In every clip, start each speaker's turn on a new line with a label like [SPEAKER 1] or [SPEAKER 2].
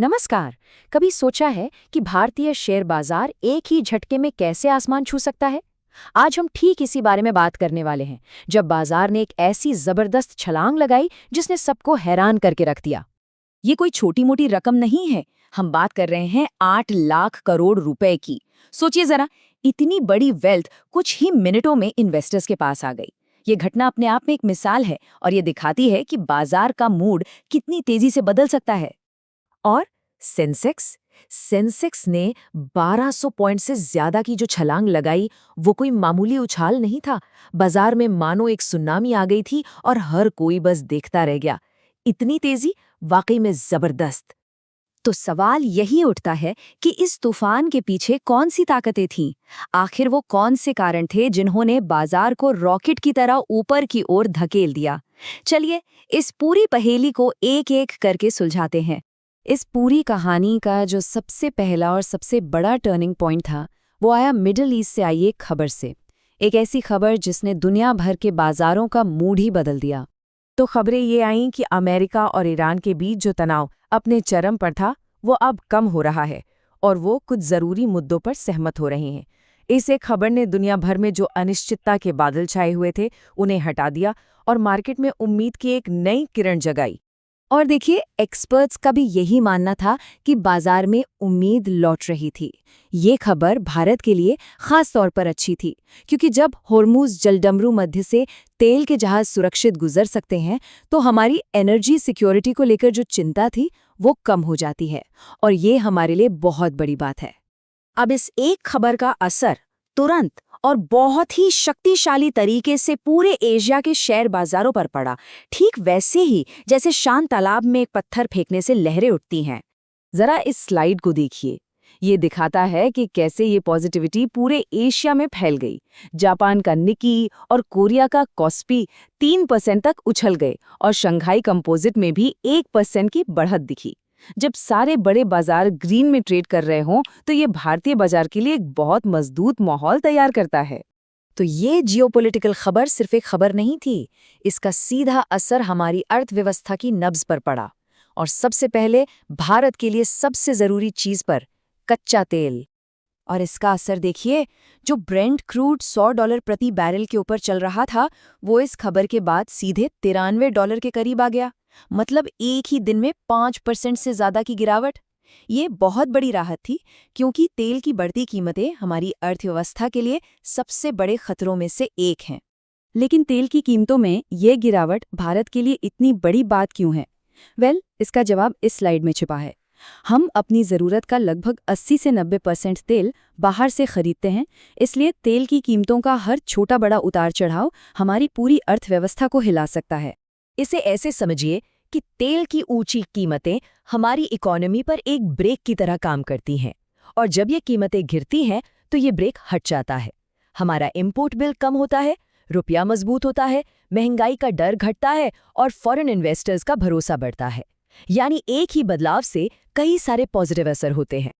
[SPEAKER 1] नमस्कार। कभी सोचा है कि भारतीय शेयर बाजार एक ही झटके में कैसे आसमान छू सकता है? आज हम ठीक इसी बारे में बात करने वाले हैं, जब बाजार ने एक ऐसी जबरदस्त छलांग लगाई जिसने सबको हैरान करके रख दिया।
[SPEAKER 2] ये कोई छोटी मोटी रकम नहीं है। हम बात कर रहे हैं 8 लाख करोड़ रुपए की। सोचिए जरा, इतनी बड़ी वेल्थ कुछ ही मिनटों में इन्वेस्टर्स के पास आ गई। ये घटना अपने आप में एक मिसाल है और ये दिखाती है कि बाजार का मूड कितनी तेजी से बदल सकता है। और सेंसेक्स सेंसेक्स ने 1200 पॉइंट से ज्यादा की जो छलांग लगाई, वो कोई मामूली उछाल नहीं था। बाजार में मानो एक सुनामी आ गई थी और हर कोई बस देखता रह गया। इतनी तेजी वाकई में जबरदस्त। तो सवाल यही उठता है कि इस तूफान के पीछे कौन सी ताकतें थीं? आखिर वो कौन से कारण थे जिन्होंने बाजार को रॉकेट की तरह ऊपर की ओर धकेल दिया? चलिए, इस पूरी पहेली को एक एक करके सुलझाते हैं।
[SPEAKER 1] इस पूरी कहानी का जो सबसे पहला और सबसे बड़ा टर्निंग पॉइंट था, वो आया मिडिल ईस्ट से आई एक खबर से। एक ऐसी खबर जिसने दुनिया भर के बाजारों का मूड ही बदल दिया।
[SPEAKER 3] तो खबरें ये आईं कि अमेरिका और ईरान के बीच जो तनाव अपने चरम पर था, वो अब कम हो रहा है और वो कुछ ज़रूरी मुद्दों पर सहमत हो रहे हैं। इस एक खबर ने दुनिया भर में जो अनिश्चितता के बादल छाए हुए थे, उन्हें हटा दिया और मार्केट में उम्मीद की एक नई किरण जगाई।
[SPEAKER 2] और देखिए, एक्सपर्ट्स का भी यही मानना था कि बाजार में उम्मीद लौट रही थी। ये खबर भारत के लिए खास तौर पर अच्छी थी, क्योंकि जब होर्मुज जलडमरू मध्य से तेल के जहाज सुरक्षित गुजर सकते हैं, तो हमारी एनर्जी सिक्योरिटी को लेकर जो चिंता थी, वो कम हो जाती है। और ये हमारे लिए बहुत बड़ी बात है। अब इस एक खबर का असर तुरंत और बहुत ही शक्तिशाली तरीके से पूरे एशिया के शेयर बाजारों पर पड़ा, ठीक वैसे ही जैसे शांत तालाब में एक पत्थर फेंकने से लहरें उठती हैं।
[SPEAKER 3] जरा इस स्लाइड को देखिए। ये दिखाता है कि कैसे ये पॉजिटिविटी पूरे एशिया में फैल गई। जापान का निकी और कोरिया का कॉस्पी 3% तक उछल गए और शंघाई कंपोजिट में भी 1% की बढ़त दिखी। जब सारे बड़े बाजार ग्रीन में ट्रेड कर रहे हों, तो ये भारतीय बाजार के लिए एक बहुत मजबूत माहौल तैयार करता है।
[SPEAKER 2] तो ये जियोपॉलिटिकल खबर सिर्फ एक खबर नहीं थी, इसका सीधा असर हमारी अर्थव्यवस्था की नब्ज पर पड़ा। और सबसे पहले भारत के लिए सबसे जरूरी चीज पर, कच्चा तेल। और इसका असर देखिए, जो ब्रेंट क्रूड $100 प्रति बैरल के ऊपर चल रहा था, वो इस खबर के बाद सीधे $93 के करीब आ गया। मतलब एक ही दिन में 5% से ज्यादा की गिरावट। ये बहुत बड़ी राहत थी, क्योंकि तेल की बढ़ती कीमतें हमारी अर्थव्यवस्था के लिए सबसे बड़े खतरों में से एक हैं।
[SPEAKER 1] लेकिन तेल की कीमतों में ये गिरावट भारत के लिए इतनी बड़ी बात क्यों है? इसका जवाब इस स्लाइड में छिपा है। हम अपनी ज़रूरत का लगभग 80 से 90% तेल बाहर से खरीदते हैं, इसलिए तेल की कीमतों का हर छोटा बड़ा उतार चढ़ाव हमारी पूरी अर्थव्यवस्था को हिला सकता है।
[SPEAKER 2] इसे ऐसे समझिए कि तेल की ऊंची कीमतें हमारी इकोनॉमी पर एक ब्रेक की तरह काम करती हैं, और जब ये कीमतें गिरती हैं तो ये ब्रेक हट जाता है। हमारा इंपोर्ट बिल कम होता है, रुपया मजबूत होता है, महंगाई का डर घटता है और फॉरेन इन्वेस्टर्स का भरोसा बढ़ता है। यानी एक ही बदलाव से कई सारे पॉजिटिव असर होते हैं।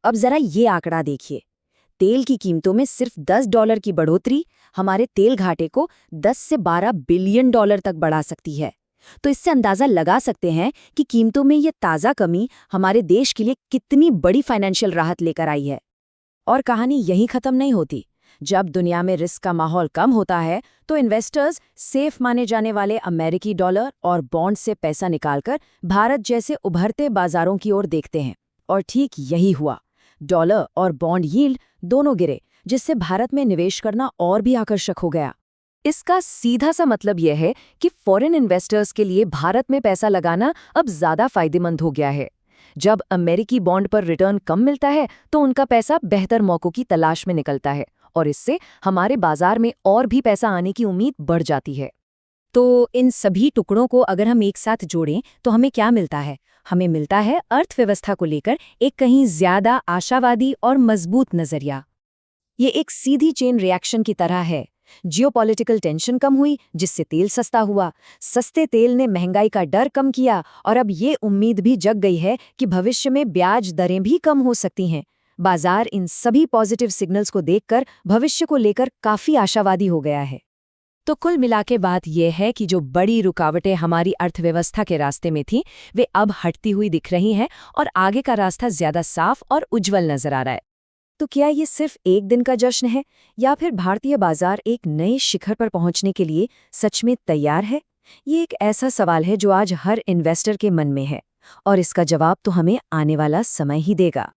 [SPEAKER 2] अब जरा ये आंकड़ा देखिए, तेल की कीमतों में सिर्फ $10 की बढ़ोतरी हमारे तेल घाटे को 10 से 12 बिलियन डॉलर तक बढ़ा सकती है। तो इससे अंदाजा लगा सकते हैं कि कीमतों में ये ताज़ा कमी हमारे देश के लिए कितनी बड़ी फाइनेंशियल राहत लेकर आई है। और कहानी यहीं खत्म नहीं होती। जब दुनिया में रिस्क का माहौल कम होता है, तो इन्वेस्टर्स सेफ माने जाने वाले अमेरिकी डॉलर और बॉन्ड से पैसा निकालकर भारत जैसे उभरते बाजारों की ओर देखते हैं। और ठीक यही हुआ। डॉलर और बॉन्ड यील्ड दोनों गिरे, जिससे भारत में निवेश करना और भी आकर्षक हो गया। इसका सीधा सा मतलब यह है कि फॉरेन इन्वेस्टर्स के लिए भारत में पैसा लगाना अब ज्यादा फायदेमंद हो गया है। जब अमेरिकी बॉन्ड पर रिटर्न कम मिलता है, तो उनका पैसा बेहतर मौकों की तलाश में निकलता है और इससे हमारे बाजार में और भी पैसा आने की उम्मीद बढ़ जाती है। तो इन सभी टुकड़ों को अगर हम एक साथ जोड़ें, तो हमें क्या मिलता है? हमें मिलता है अर्थव्यवस्था को लेकर एक कहीं ज्यादा आशावादी और मजबूत नजरिया। ये एक सीधी चेन रिएक्शन की तरह है। जियोपॉलिटिकल टेंशन कम हुई, जिससे तेल सस्ता हुआ। सस्ते तेल ने महंगाई का डर कम किया और अब ये उम्मीद भी जग गई है कि भविष्य में ब्याज दरें भी कम हो सकती हैं। बाजार इन सभी पॉजिटिव सिग्नल्स को देखकर भविष्य को लेकर काफी आशावादी हो गया है। तो कुल मिला के बात यह है कि जो बड़ी रुकावटें हमारी अर्थव्यवस्था के रास्ते में थीं, वे अब हटती हुई दिख रही हैं और आगे का रास्ता ज्यादा साफ और उज्जवल नजर आ रहा है।
[SPEAKER 1] तो क्या ये सिर्फ एक दिन का जश्न है या फिर भारतीय बाजार एक नए शिखर पर पहुंचने के लिए सच में तैयार है? ये एक ऐसा सवाल है जो आज हर इन्वेस्टर के मन में है और इसका जवाब तो हमें आने वाला समय ही देगा।